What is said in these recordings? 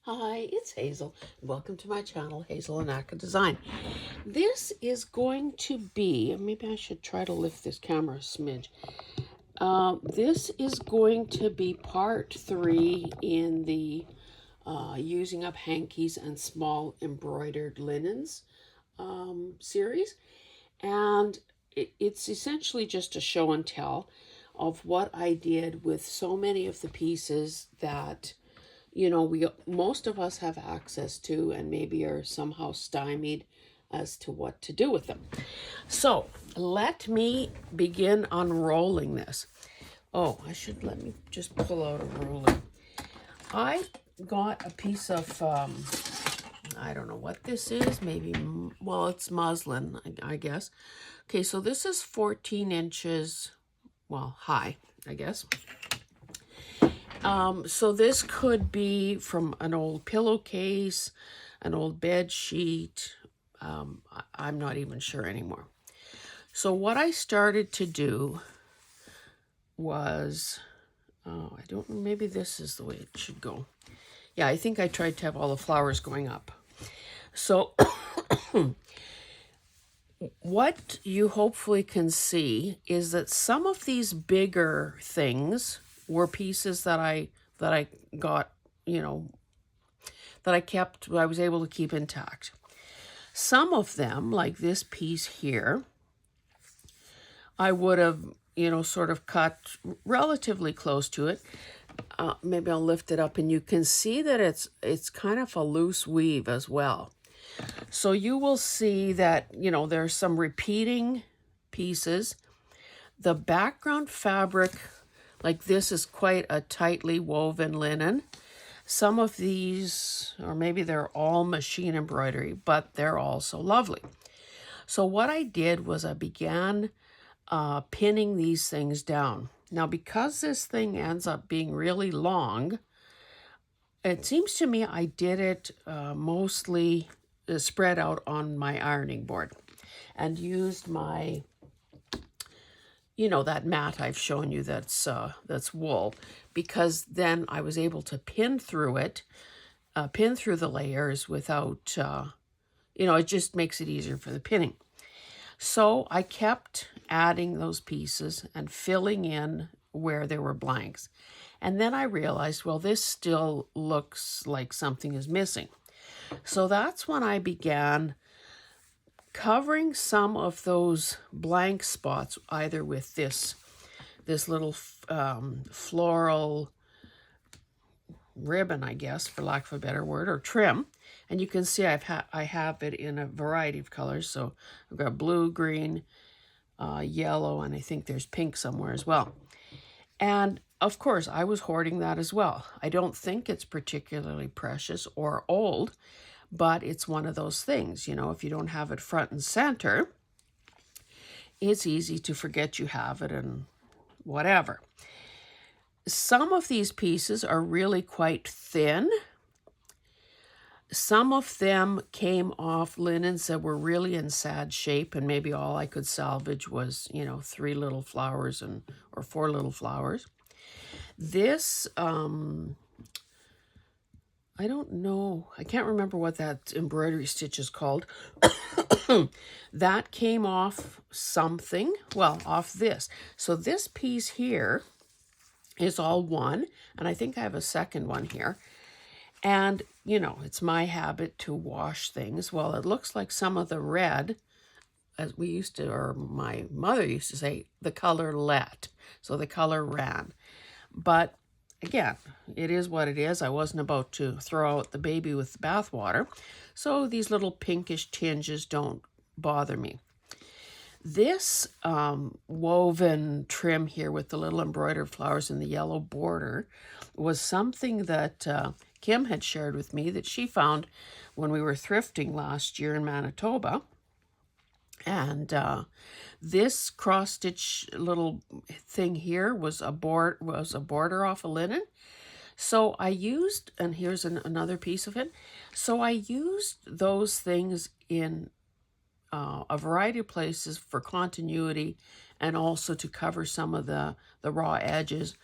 Hi, it's Hazel. Welcome to my channel, Hazel and Aka Design. This is going to be, maybe I should try to lift this camera a smidge. This is going to be part 3 in the using up hankies and small embroidered linens series. And it's essentially just a show and tell of what I did with so many of the pieces that most of us have access to and maybe are somehow stymied as to what to do with them. So let me begin unrolling this. Oh, let me just pull out a ruler. I got a piece of, I don't know what this is, maybe, well, it's muslin, I guess. Okay, so this is 14 inches, well, high, I guess. So this could be from an old pillowcase, an old bed sheet. I'm not even sure anymore. So what I started to do was, I don't know, maybe this is the way it should go. Yeah, I think I tried to have all the flowers going up. So what you hopefully can see is that some of these bigger things were pieces that I got, that I was able to keep intact. Some of them, like this piece here, I would have, sort of cut relatively close to it. Maybe I'll lift it up and you can see that it's kind of a loose weave as well. So you will see that, there's some repeating pieces. The background fabric, like this, is quite a tightly woven linen. Some of these, or maybe they're all machine embroidery, but they're also lovely. So what I did was I began pinning these things down. Now, because this thing ends up being really long, it seems to me I did it mostly spread out on my ironing board and used my, that mat I've shown you that's wool, because then I was able to pin through it, pin through the layers without, it just makes it easier for the pinning. So I kept adding those pieces and filling in where there were blanks. And then I realized, well, this still looks like something is missing. So that's when I began covering some of those blank spots, either with this little floral ribbon, I guess, for lack of a better word, or trim. And you can see I have it in a variety of colors. So I've got blue, green, yellow, and I think there's pink somewhere as well. And of course, I was hoarding that as well. I don't think it's particularly precious or old, but it's one of those things, if you don't have it front and center, it's easy to forget you have it and whatever. Some of these pieces are really quite thin. Some of them came off linens that were really in sad shape, and maybe all I could salvage was, 3 little flowers or 4 little flowers. This, I don't know. I can't remember what that embroidery stitch is called. That came off something. Well, off this. So this piece here is all one. And I think I have a second one here. And, it's my habit to wash things. Well, it looks like some of the red, as we used to, or my mother used to say, the color let. So the color ran. But again, it is what it is. I wasn't about to throw out the baby with the bathwater. So these little pinkish tinges don't bother me. This woven trim here with the little embroidered flowers and the yellow border was something that Kim had shared with me that she found when we were thrifting last year in Manitoba. And this cross-stitch little thing here was a border off a linen. So I used, and here's another piece of it. So I used those things in a variety of places for continuity and also to cover some of the raw edges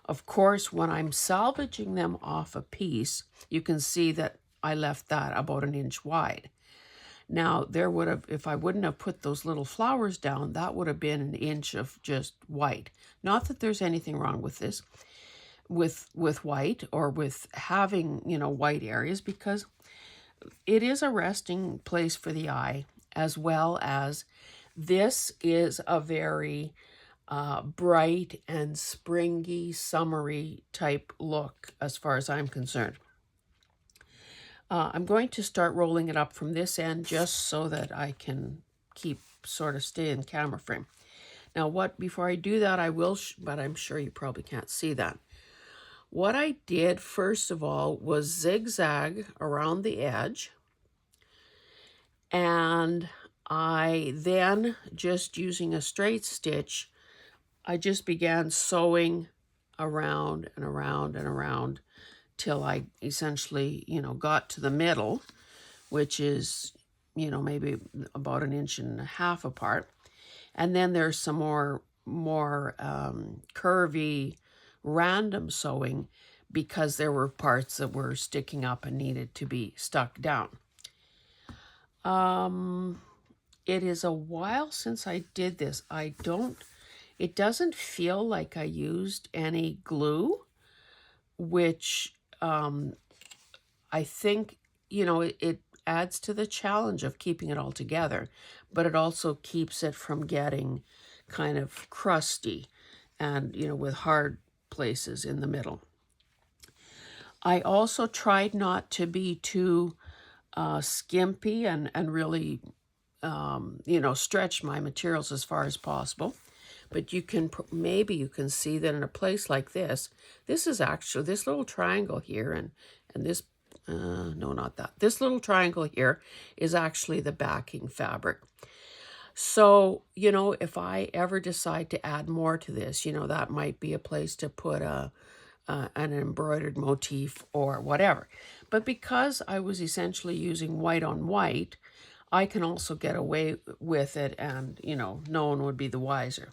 Of course, when I'm salvaging them off a piece, you can see that I left that about 1 inch wide. Now, there would have, if I wouldn't have put those little flowers down, that would have been 1 inch of just white. Not that there's anything wrong with this, with white or with having, white areas, because it is a resting place for the eye, as well as this is a very bright and springy, summery type look as far as I'm concerned. I'm going to start rolling it up from this end just so that I can stay in camera frame. Now, before I do that, I will, but I'm sure you probably can't see that. What I did first of all was zigzag around the edge, and I then, just using a straight stitch, I just began sewing around and around and around till I essentially, got to the middle, which is, maybe about 1.5 inches apart. And then there's some more curvy, random sewing because there were parts that were sticking up and needed to be stuck down. It is a while since I did this. It doesn't feel like I used any glue, which I think, it adds to the challenge of keeping it all together, but it also keeps it from getting kind of crusty and, with hard places in the middle. I also tried not to be too skimpy and really, stretch my materials as far as possible. But maybe you can see that in a place like this is actually, this little triangle here, and this, no, not that. This little triangle here is actually the backing fabric. So, if I ever decide to add more to this, that might be a place to put an embroidered motif or whatever. But because I was essentially using white on white, I can also get away with it, and, no one would be the wiser.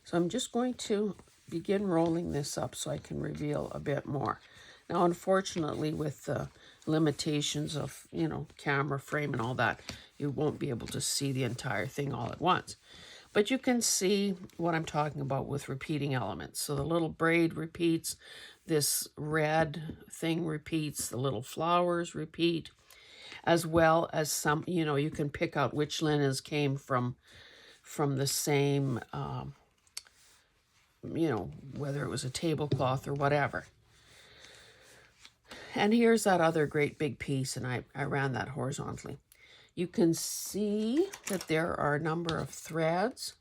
So I'm just going to begin rolling this up so I can reveal a bit more. Now, unfortunately, with the limitations of, camera frame and all that, you won't be able to see the entire thing all at once. But you can see what I'm talking about with repeating elements. So the little braid repeats, this red thing repeats, the little flowers repeat, as well as some, you can pick out which linens came from the same, whether it was a tablecloth or whatever. And here's that other great big piece, and I ran that horizontally. You can see that there are a number of threads.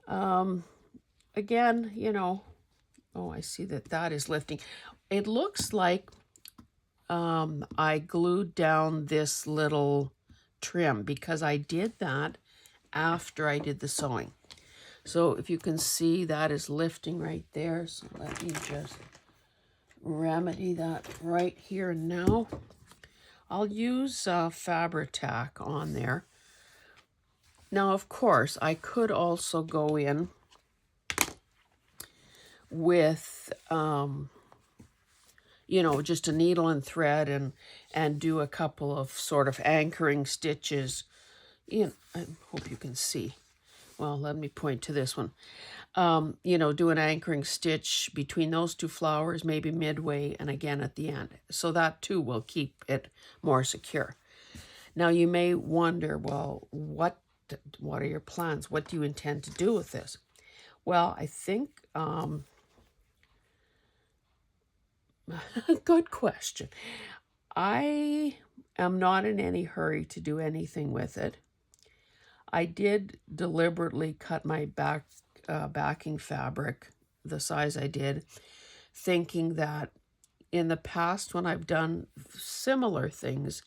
Again, I see that is lifting. It looks like I glued down this little trim because I did that after I did the sewing. So if you can see, that is lifting right there. So let me just remedy that right here and now. I'll use Fabri-Tac on there. Now, of course, I could also go in with, just a needle and thread and do a couple of sort of anchoring stitches. I hope you can see. Well, let me point to this one. Do an anchoring stitch between those two flowers, maybe midway, and again at the end. So that too will keep it more secure. Now you may wonder, well, what are your plans? What do you intend to do with this? Well, I think, good question. I am not in any hurry to do anything with it. I did deliberately cut my backing fabric the size I did, thinking that in the past when I've done similar things,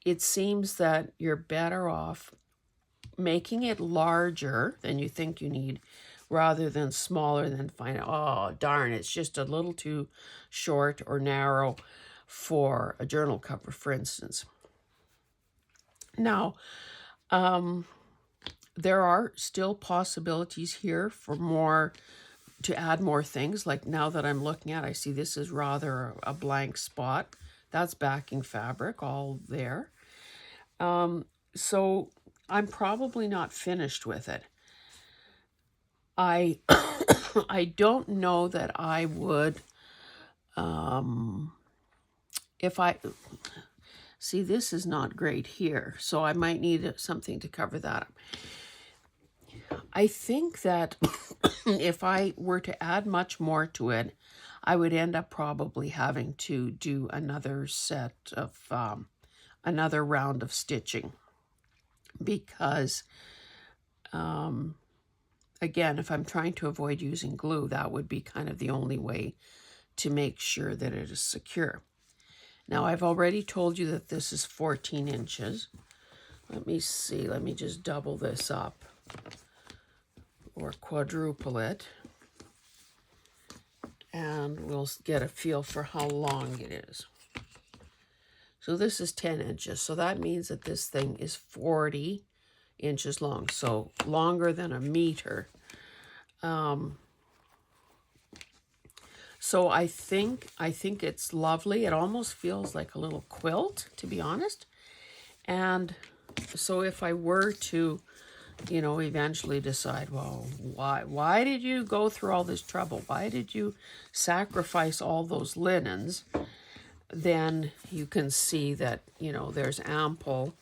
it seems that you're better off making it larger than you think you need rather than smaller, than find, oh, darn, it's just a little too short or narrow for a journal cover, for instance. Now, there are still possibilities here for more to add more things. Like now that I'm looking at, I see this is rather a blank spot. That's backing fabric all there. So I'm probably not finished with it. I I don't know that I would, if I, see this is not great here, so I might need something to cover that up. I think that if I were to add much more to it, I would end up probably having to do another set of, another round of stitching. Because, again, if I'm trying to avoid using glue, that would be kind of the only way to make sure that it is secure. Now, I've already told you that this is 14 inches. Let me see. Let me just double this up or quadruple it. And we'll get a feel for how long it is. So this is 10 inches. So that means that this thing is 40 inches long. So longer than a meter. So I think it's lovely. It almost feels like a little quilt, to be honest. And so if I were to, you know, eventually decide, well, why did you go through all this trouble? Why did you sacrifice all those linens? Then you can see that, you know, there's ample.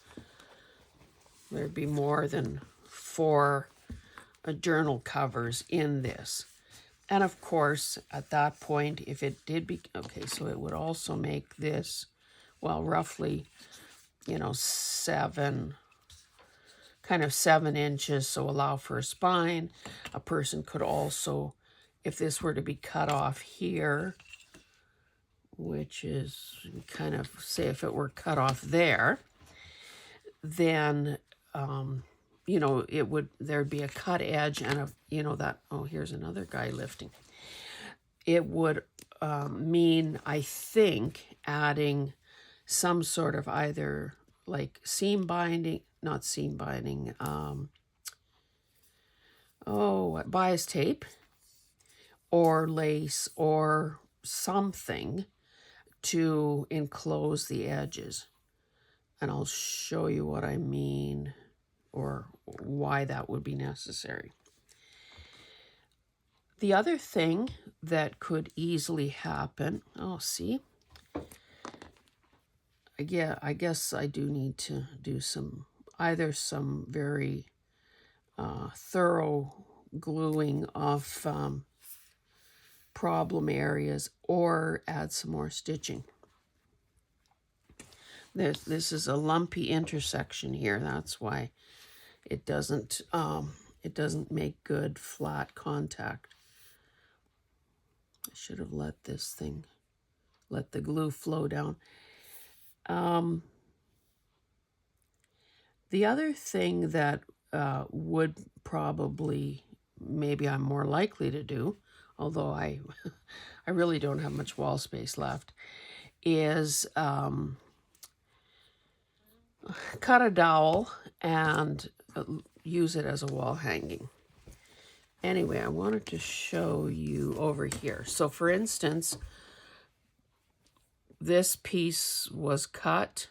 There'd be more than 4 journal covers in this. And of course, at that point, if it did be, okay, so it would also make this, well, roughly, you know, 7 inches, so allow for a spine. A person could also, if this were to be cut off here, which is kind of, say if it were cut off there, then, you know, there'd be a cut edge and a, you know, that, oh, here's another guy lifting. It would mean, I think, adding some sort of either like seam binding, not seam binding, bias tape or lace or something to enclose the edges. And I'll show you what I mean or why that would be necessary. The other thing that could easily happen, oh, see, yeah, I guess I do need to do either some very thorough gluing of problem areas or add some more stitching. This is a lumpy intersection here. That's why it doesn't make good flat contact. I should have let the glue flow down. The other thing that would probably, maybe I'm more likely to do, although I really don't have much wall space left, is cut a dowel and use it as a wall hanging. Anyway, I wanted to show you over here. So for instance, this piece was cut,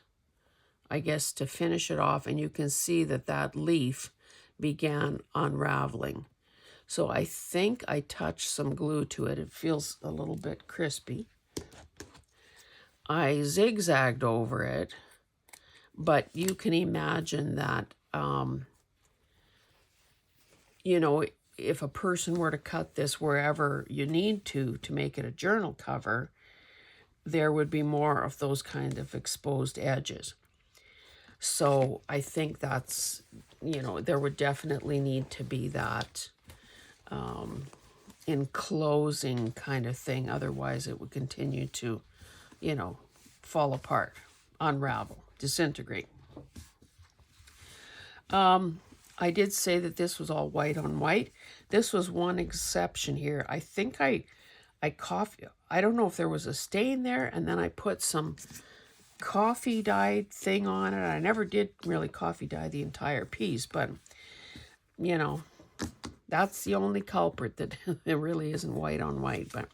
I guess, to finish it off, and you can see that that leaf began unraveling. So I think I touched some glue to it. It feels a little bit crispy. I zigzagged over it, but you can imagine that, you know, if a person were to cut this wherever you need to make it a journal cover, there would be more of those kind of exposed edges. So I think that's, you know, there would definitely need to be that enclosing kind of thing. Otherwise it would continue to, you know, fall apart, unravel, disintegrate. I did say that this was all white on white. This was one exception here. I think I don't know if there was a stain there, and then I put some coffee dyed thing on it. I never did really coffee dye the entire piece, but, you know, that's the only culprit that it really isn't white on white. But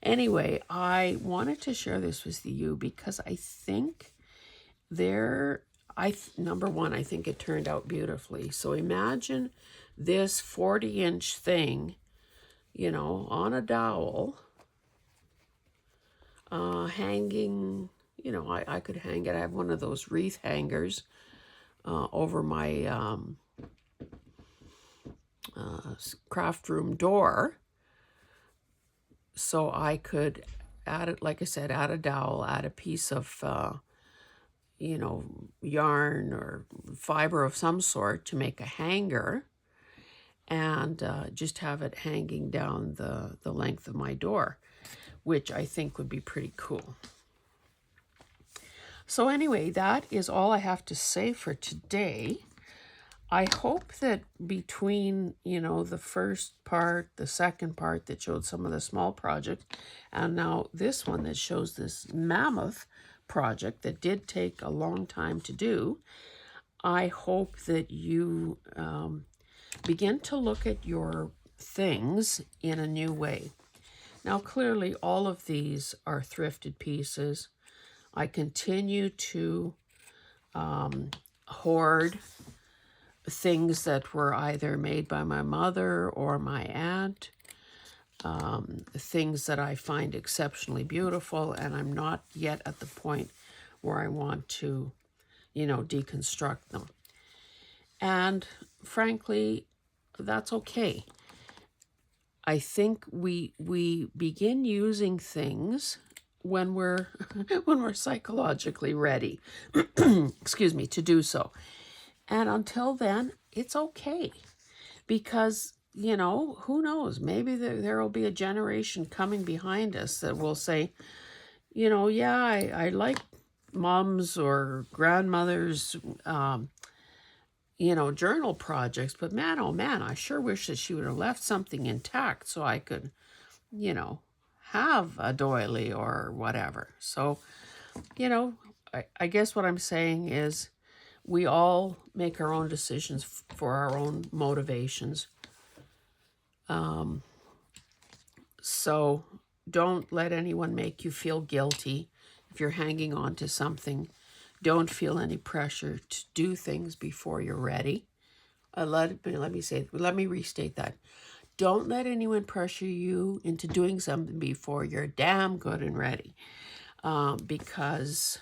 anyway, I wanted to share this with you because I think number one, I think it turned out beautifully. So imagine this 40-inch thing, on a dowel, hanging, I could hang it. I have one of those wreath hangers over my craft room door. So I could add it, like I said, add a dowel, add a piece of, yarn or fiber of some sort to make a hanger, and just have it hanging down the length of my door, which I think would be pretty cool. So anyway, that is all I have to say for today. I hope that between, the first part, the second part that showed some of the small projects, and now this one that shows this mammoth project that did take a long time to do, I hope that you begin to look at your things in a new way. Now, clearly, all of these are thrifted pieces. I continue to hoard things that were either made by my mother or my aunt, things that I find exceptionally beautiful, and I'm not yet at the point where I want to, deconstruct them. And frankly, that's okay. I think we begin using things when we're when we're psychologically ready, excuse me, to do so. And until then, it's okay, because who knows? Maybe there will be a generation coming behind us that will say, yeah, I like mom's or grandmother's journal projects, but man, oh man, I sure wish that she would have left something intact so I could, have a doily or whatever. So, I guess what I'm saying is we all make our own decisions for our own motivations. So don't let anyone make you feel guilty if you're hanging on to something. Don't feel any pressure to do things before you're ready. Let me restate that. Don't let anyone pressure you into doing something before you're damn good and ready, because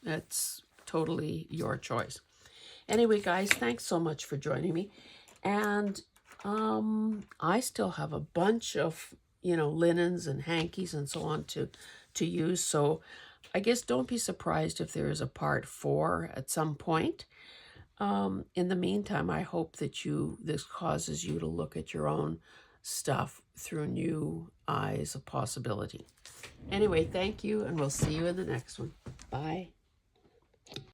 that's totally your choice. Anyway, guys, thanks so much for joining me. And I still have a bunch of, linens and hankies and so on to use. So I guess don't be surprised if there is a part 4 at some point. In the meantime, I hope that this causes you to look at your own stuff through new eyes of possibility. Anyway, thank you, and we'll see you in the next one. Bye.